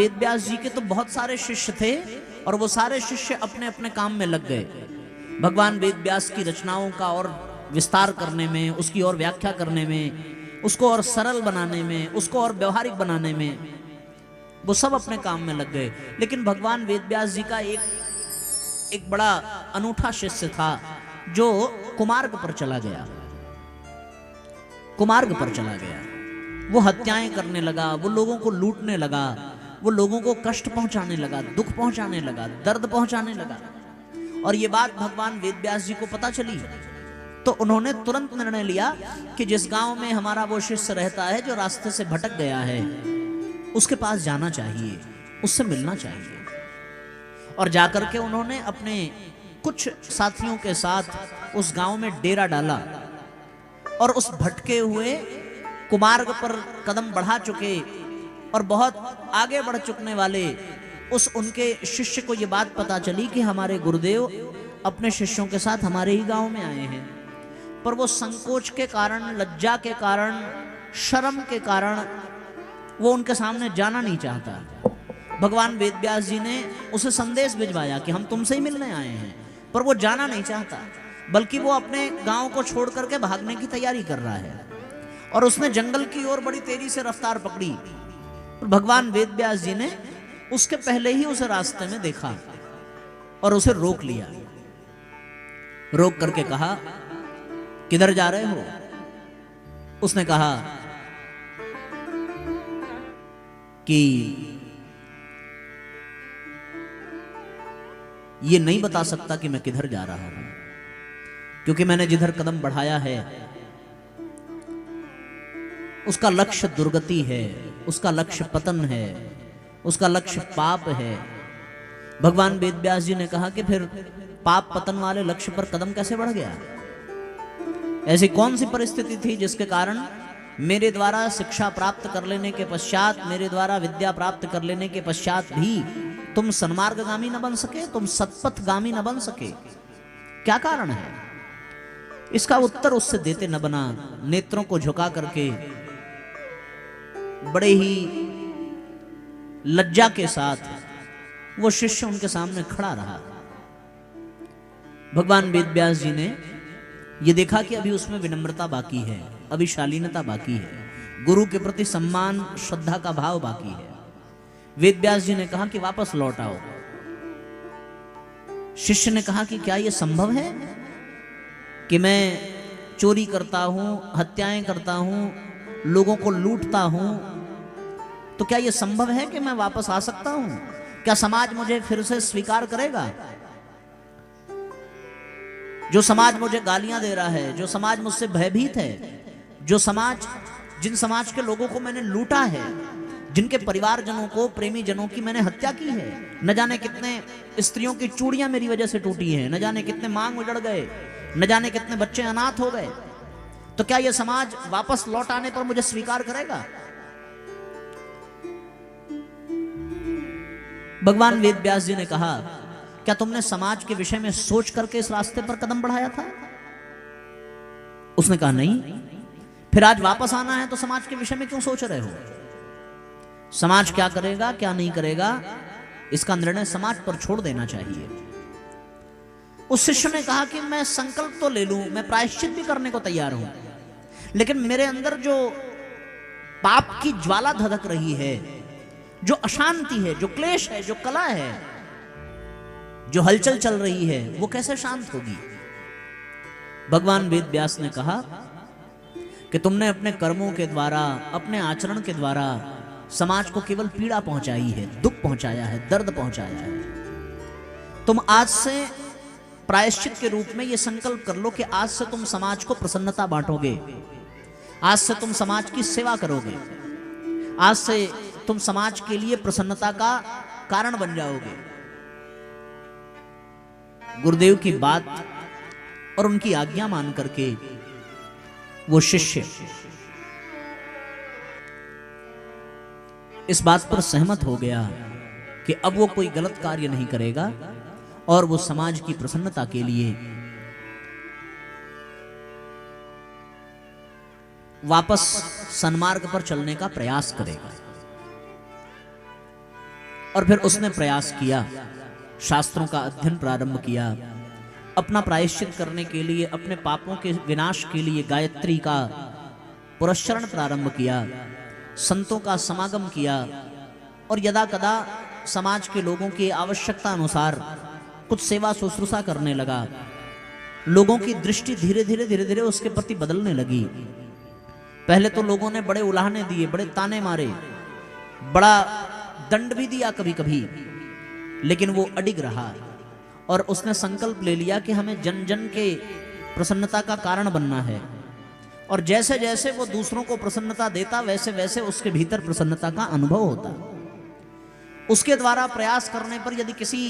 वेद व्यास जी के तो बहुत सारे शिष्य थे और वो सारे शिष्य अपने अपने काम में लग गए। भगवान वेद व्यास की रचनाओं का और विस्तार करने में, उसकी और व्याख्या करने में, उसको और सरल बनाने में, उसको और व्यवहारिक बनाने में, वो सब अपने काम में लग गए। लेकिन भगवान वेद व्यास जी का एक बड़ा अनूठा शिष्य था जो कुमार्ग पर चला गया। कुमार्ग पर चला गया, वो हत्याएं करने लगा, वो लोगों को लूटने लगा, वो लोगों को कष्ट पहुंचाने लगा, दुख पहुंचाने लगा, दर्द पहुंचाने लगा। और ये बात भगवान वेद व्यास जी को पता चली तो उन्होंने तुरंत निर्णय लिया कि जिस गांव में हमारा वो शिष्य रहता है जो रास्ते से भटक गया है, उसके पास जाना चाहिए, उससे मिलना चाहिए। और जाकर के उन्होंने अपने कुछ साथियों के साथ उस गांव में डेरा डाला और उस भटके हुए कुमार्ग पर कदम बढ़ा चुके और बहुत आगे बढ़ चुकने वाले उस उनके शिष्य को ये बात पता चली कि हमारे गुरुदेव अपने शिष्यों के साथ हमारे ही गांव में आए हैं, पर वो संकोच के कारण, लज्जा के कारण, शर्म के कारण वो उनके सामने जाना नहीं चाहता। भगवान वेद व्यास जी ने उसे संदेश भिजवाया कि हम तुमसे ही मिलने आए हैं, पर वो जाना नहीं चाहता, बल्कि वो अपने गांव को छोड़ करके भागने की तैयारी कर रहा है। और उसने जंगल की ओर बड़ी तेजी से रफ्तार पकड़ी। भगवान वेद व्यास जी ने उसके पहले ही उसे रास्ते में देखा और उसे रोक लिया। रोक करके कहा, किधर जा रहे हो? उसने कहा कि ये नहीं बता सकता कि मैं किधर जा रहा हूं, क्योंकि मैंने जिधर कदम बढ़ाया है उसका लक्ष्य दुर्गति है, उसका लक्ष्य पतन है, उसका लक्ष्य पाप है। भगवान वेद व्यास जी ने कहा कि फिर पाप पतन वाले लक्ष्य पर कदम कैसे बढ़ गया? ऐसी कौन सी परिस्थिति थी जिसके कारण मेरे द्वारा शिक्षा प्राप्त कर लेने के पश्चात, मेरे द्वारा विद्या प्राप्त कर लेने के पश्चात भी तुम सन्मार्गगामी न बन सके, तुम सत्पथगामी न बन सके? क्या कारण है? इसका उत्तर उससे देते न बना। नेत्रों को झुका करके बड़े ही लज्जा के साथ वो शिष्य उनके सामने खड़ा रहा। भगवान वेद व्यास जी ने ये देखा कि अभी उसमें विनम्रता बाकी है, अभी शालीनता बाकी है, गुरु के प्रति सम्मान श्रद्धा का भाव बाकी है। वेद व्यास जी ने कहा कि वापस लौट आओ। शिष्य ने कहा कि क्या यह संभव है कि मैं चोरी करता हूं, हत्याएं करता हूं, लोगों को लूटता हूं, तो क्या यह संभव है कि मैं वापस आ सकता हूं? क्या समाज मुझे फिर से स्वीकार करेगा? जो समाज मुझे गालियां दे रहा है, जो समाज मुझसे भयभीत है, जो समाज, जिन समाज के लोगों को मैंने लूटा है, जिनके परिवारजनों को, प्रेमी जनों की मैंने हत्या की है, न जाने कितने स्त्रियों की चूड़ियां मेरी वजह से टूटी हैं, न जाने कितने मांग उजड़ गए, न जाने कितने बच्चे अनाथ हो गए, तो क्या यह समाज वापस लौट आने पर मुझे स्वीकार करेगा? भगवान वेद व्यास जी ने कहा, क्या तुमने समाज के विषय में सोच करके इस रास्ते पर कदम बढ़ाया था? उसने कहा नहीं। फिर आज वापस आना है तो समाज के विषय में क्यों सोच रहे हो? समाज क्या करेगा, क्या नहीं करेगा, इसका निर्णय समाज पर छोड़ देना चाहिए। उस शिष्य ने कहा कि मैं संकल्प तो ले लूं, मैं प्रायश्चित भी करने को तैयार हूं, लेकिन मेरे अंदर जो पाप की ज्वाला धधक रही है, जो अशांति है, जो क्लेश है, जो कला है, जो हलचल चल रही है, वो कैसे शांत होगी? भगवान वेद व्यास ने कहा कि तुमने अपने कर्मों के द्वारा, अपने आचरण के द्वारा समाज को केवल पीड़ा पहुंचाई है, दुख पहुंचाया है, दर्द पहुंचाया है। तुम आज से प्रायश्चित के रूप में यह संकल्प कर लो कि आज से तुम समाज को प्रसन्नता बांटोगे, आज से तुम समाज की सेवा करोगे, आज से तुम समाज के लिए प्रसन्नता का कारण बन जाओगे। गुरुदेव की बात और उनकी आज्ञा मान करके वो शिष्य इस बात पर सहमत हो गया कि अब वो कोई गलत कार्य नहीं करेगा और वो समाज की प्रसन्नता के लिए वापस सन्मार्ग पर चलने का प्रयास करेगा। और फिर उसने प्रयास किया, शास्त्रों का अध्ययन प्रारंभ किया, अपना प्रायश्चित करने के लिए, अपने पापों के विनाश के लिए गायत्री का पुरस्चरण प्रारंभ किया, संतों का समागम किया और यदा कदा समाज के लोगों की आवश्यकता अनुसार कुछ सेवा शुश्रूषा करने लगा। लोगों की दृष्टि धीरे धीरे उसके प्रति बदलने लगी। पहले तो लोगों ने बड़े उलाहने दिए, बड़े ताने मारे, बड़ा दंड भी दिया कभी कभी, लेकिन वो अडिग रहा और उसने संकल्प ले लिया कि हमें जन जन के प्रसन्नता का कारण बनना है। और जैसे जैसे वो दूसरों को प्रसन्नता देता, वैसे वैसे उसके भीतर प्रसन्नता का अनुभव होता। उसके द्वारा प्रयास करने पर यदि किसी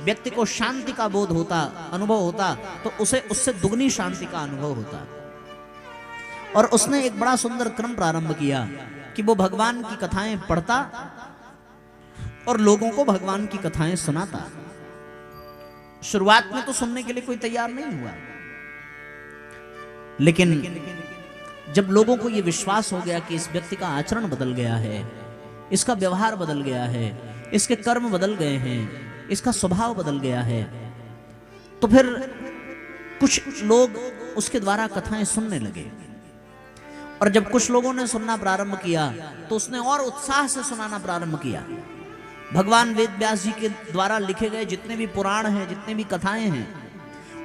व्यक्ति को शांति का बोध होता, अनुभव होता, तो उसे उससे दुगनी शांति का अनुभव होता। और उसने एक बड़ा सुंदर क्रम प्रारंभ किया कि वो भगवान की कथाएं पढ़ता और लोगों को भगवान की कथाएं सुनाता। शुरुआत में तो सुनने के लिए कोई तैयार नहीं हुआ, लेकिन जब लोगों को यह विश्वास हो गया कि इस व्यक्ति का आचरण बदल गया है, इसका व्यवहार बदल गया है, इसके कर्म बदल गए हैं, इसका स्वभाव बदल गया है, तो फिर कुछ लोग उसके द्वारा कथाएं सुनने लगे। और जब कुछ लोगों ने सुनना प्रारंभ किया तो उसने और उत्साह से सुनाना प्रारंभ किया। भगवान वेद व्यास जी के द्वारा लिखे गए जितने भी पुराण हैं, जितने भी कथाएं हैं,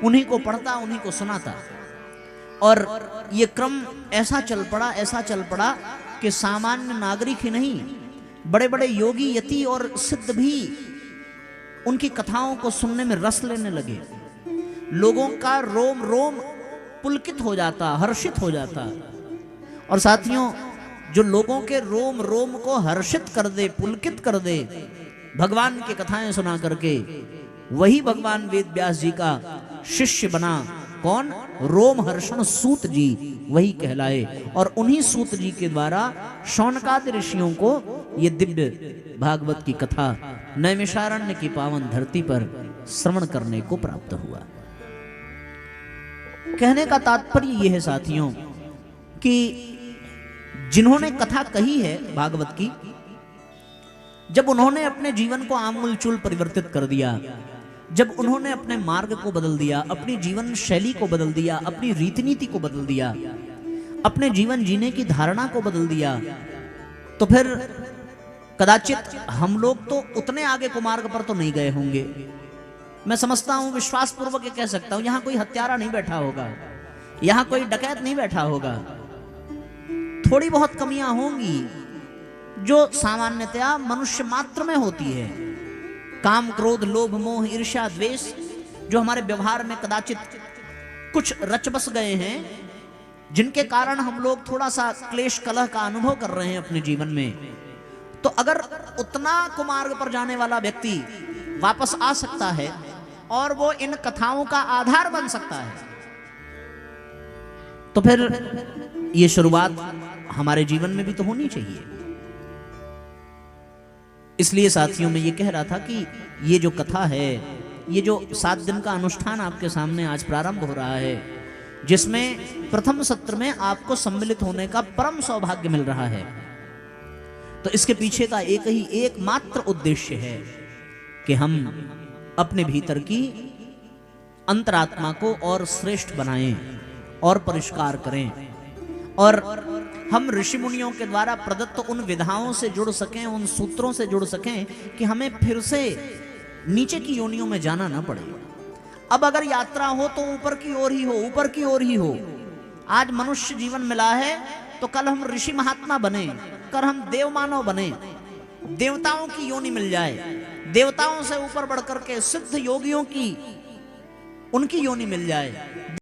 उन्हीं को पढ़ता, उन्हीं को सुनाता। और ये क्रम ऐसा चल पड़ा कि सामान्य नागरिक ही नहीं, बड़े बड़े योगी, यति और सिद्ध भी उनकी कथाओं को सुनने में रस लेने लगे। लोगों का रोम रोम पुलकित हो जाता, हर्षित हो जाता। और साथियों, जो लोगों के रोम रोम को हर्षित कर दे, पुलकित कर दे भगवान की कथाएं सुना करके, वही भगवान वेद व्यास जी का शिष्य बना। कौन? रोमहर्षण सूत जी, वही कहलाए। और उन्हीं सूत जी के द्वारा शौनकादि ऋषियों को ये दिव्य भागवत की कथा नैमिषारण्य की पावन धरती पर श्रवण करने को प्राप्त हुआ। कहने का तात्पर्य यह है साथियों कि जिन्होंने कथा कही है भागवत की, जब उन्होंने अपने जीवन को आमूलचूल परिवर्तित कर दिया, जब उन्होंने अपने मार्ग को बदल दिया, अपनी जीवन शैली को बदल दिया, अपनी रीति नीति को बदल दिया, अपने जीवन जीने की धारणा को बदल दिया, तो फिर कदाचित हम लोग तो उतने आगे को मार्ग पर तो नहीं गए होंगे। मैं समझता हूं, विश्वास पूर्वक ये कह सकता हूं, यहां कोई हत्यारा नहीं बैठा होगा, यहां कोई डकैत नहीं बैठा होगा। थोड़ी बहुत कमियां होंगी जो सामान्यतया मनुष्य मात्र में होती है। काम, क्रोध, लोभ, मोह, ईर्ष्या, द्वेष जो हमारे व्यवहार में कदाचित कुछ रच बस गए हैं, जिनके कारण हम लोग थोड़ा सा क्लेश कलह का अनुभव कर रहे हैं अपने जीवन में, तो अगर उतना कुमार्ग पर जाने वाला व्यक्ति वापस आ सकता है और वो इन कथाओं का आधार बन सकता है, तो फिर ये शुरुआत हमारे जीवन में भी तो होनी चाहिए। इसलिए साथियों, मैं ये कह रहा था कि ये जो कथा है, ये जो 7 दिन का अनुष्ठान आपके सामने आज प्रारंभ हो रहा है, जिसमें प्रथम सत्र में आपको सम्मिलित होने का परम सौभाग्य मिल रहा है, तो इसके पीछे का एकमात्र उद्देश्य है कि हम अपने भीतर की अंतरात्मा को और श्रेष्ठ बनाएं और परिष्कार करें, और हम ऋषि मुनियों के द्वारा प्रदत्त उन विधाओं से जुड़ सकें, उन सूत्रों से जुड़ सकें कि हमें फिर से नीचे की योनियों में जाना ना पड़े। अब अगर यात्रा हो तो ऊपर की ओर ही हो, ऊपर की ओर ही हो। आज मनुष्य जीवन मिला है तो कल हम ऋषि महात्मा बने, कल हम देव मानव बने, देवताओं की योनि मिल जाए, देवताओं से ऊपर बढ़कर के सिद्ध योगियों की उनकी योनि मिल जाए।